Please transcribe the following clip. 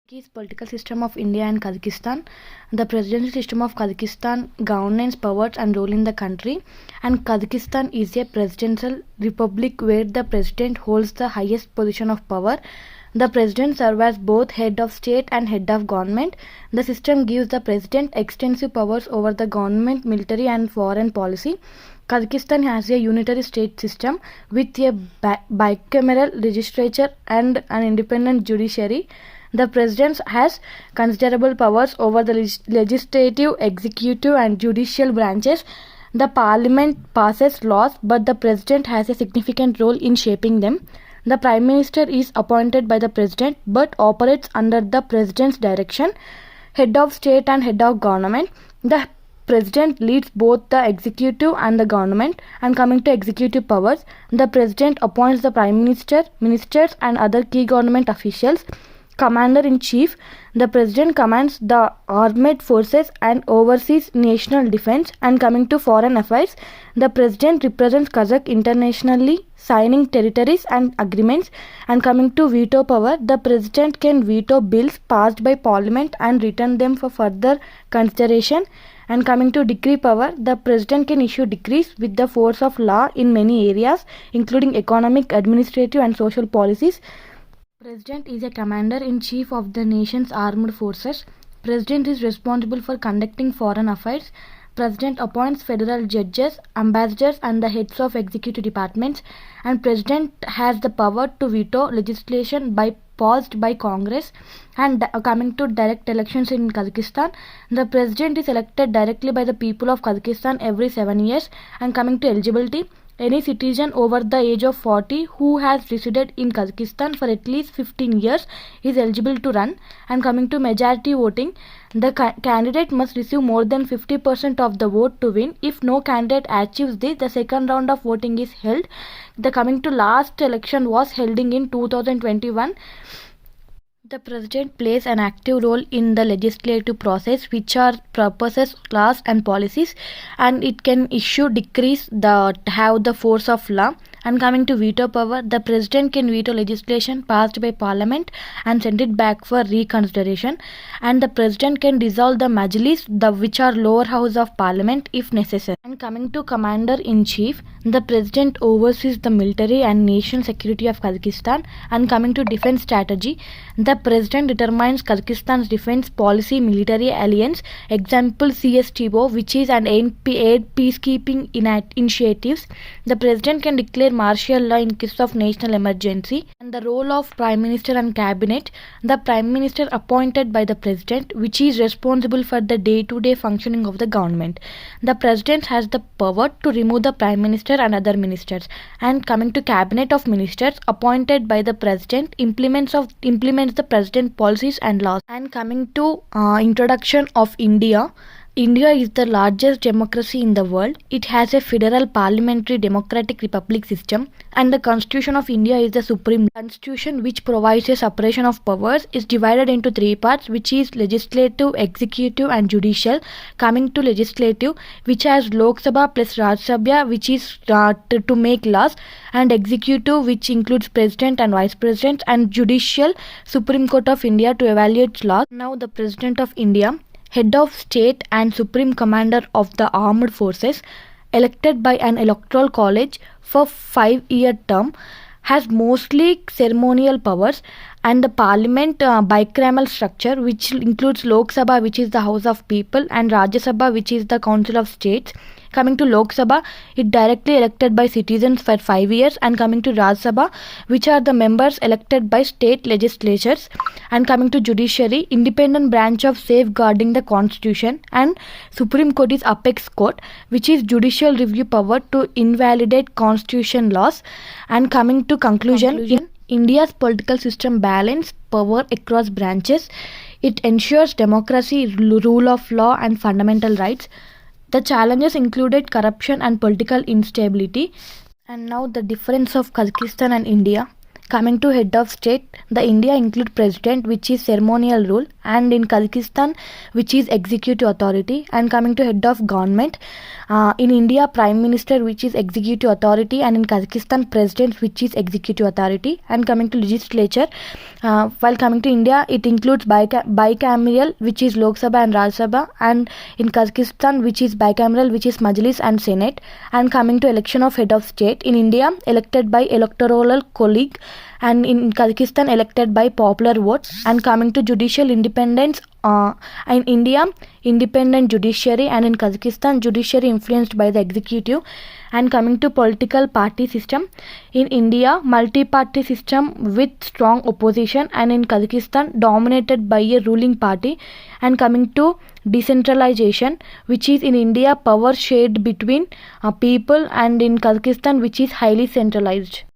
Is political system of India and Kazakhstan. The presidential system of Kazakhstan governance powers and role in the country. And Kazakhstan is a presidential republic where the president holds the highest position of power. The president serves as both head of state and head of government. The system gives the president extensive powers over the government, military and foreign policy. Kazakhstan has a unitary state system with a bicameral legislature and an independent judiciary. The president has considerable powers over the legislative, executive and judicial branches. The parliament passes laws, but the president has a significant role in shaping them. The prime minister is appointed by the president but operates under the president's direction. Head of state and head of government. The president leads both the executive and the government. And coming to executive powers, the president appoints the prime minister, ministers and other key government officials. Commander-in-Chief, the president commands the armed forces and oversees national defense. And coming to foreign affairs, the president represents Kazakh internationally, signing territories and agreements. And coming to veto power, the president can veto bills passed by parliament and return them for further consideration. And coming to decree power, the president can issue decrees with the force of law in many areas, including economic, administrative and social policies. President is a commander-in-chief of the nation's armed forces. President is responsible for conducting foreign affairs. President appoints federal judges, ambassadors and the heads of executive departments. And President has the power to veto legislation passed by Congress. And coming to direct elections in Kazakhstan, the president is elected directly by the people of Kazakhstan every 7 years. And coming to eligibility, any citizen over the age of 40 who has resided in Kazakhstan for at least 15 years is eligible to run. And coming to majority voting, the candidate must receive more than 50% of the vote to win. If no candidate achieves this, the second round of voting is held. The coming to last election was held in 2021. The president plays an active role in the legislative process, which are proposes laws and policies, and it can issue decrees that have the force of law. And coming to veto power, the president can veto legislation passed by parliament and send it back for reconsideration. And the president can dissolve the Mäjilis, which are lower house of parliament, if necessary. And coming to commander-in-chief, the president oversees the military and national security of Kazakhstan. And coming to defense strategy, the president determines Kazakhstan's defense policy, military alliance, example CSTO, which is an aid peacekeeping initiatives. The president can declare martial law in case of national emergency. And the role of prime minister and cabinet, the prime minister appointed by the president, which is responsible for the day-to-day functioning of the government. The president has the power to remove the prime minister and other ministers. And coming to cabinet of ministers appointed by the president implements the president policies and laws. And coming to introduction of India. India is the largest democracy in the world. It has a federal parliamentary democratic republic system, and the Constitution of India is the supreme constitution which provides a separation of powers. Is divided into three parts, which is legislative, executive and judicial. Coming to legislative, which has Lok Sabha plus Rajya Sabha, which is to make laws, and executive, which includes president and vice president, and judicial, Supreme Court of India to evaluate laws. Now the President of India, head of state and supreme commander of the armed forces, elected by an electoral college for 5-year term, has mostly ceremonial powers. And the parliament bicameral structure, which includes Lok Sabha, which is the House of People, and Rajya Sabha, which is the Council of States. Coming to Lok Sabha, it directly elected by citizens for 5 years. And coming to Rajya Sabha, which are the members elected by state legislatures. And coming to judiciary, independent branch of safeguarding the constitution. And Supreme Court is apex court, which is judicial review power to invalidate constitution laws. And coming to conclusion, India's political system balances power across branches. It ensures democracy, rule of law and fundamental rights. The challenges included corruption and political instability. And now the difference of Kazakhstan and India. Coming to head of state, the India include president, which is ceremonial rule, and in Kazakhstan, which is executive authority. And coming to head of government, in India, Prime Minister, which is executive authority, and in Kazakhstan, President, which is executive authority. And coming to legislature, while coming to India, it includes bicameral, which is Lok Sabha and Rajya Sabha, and in Kazakhstan, which is bicameral, which is Mäjilis and Senate. And coming to election of head of state, in India, elected by electoral college, and in Kazakhstan, elected by popular vote. And coming to judicial independence, in India, independent judiciary, and in Kazakhstan, judiciary influenced by the executive. And coming to political party system, in India, multi-party system with strong opposition, and in Kazakhstan, dominated by a ruling party. And coming to decentralization, which is in India, power shared between people, and in Kazakhstan, which is highly centralized.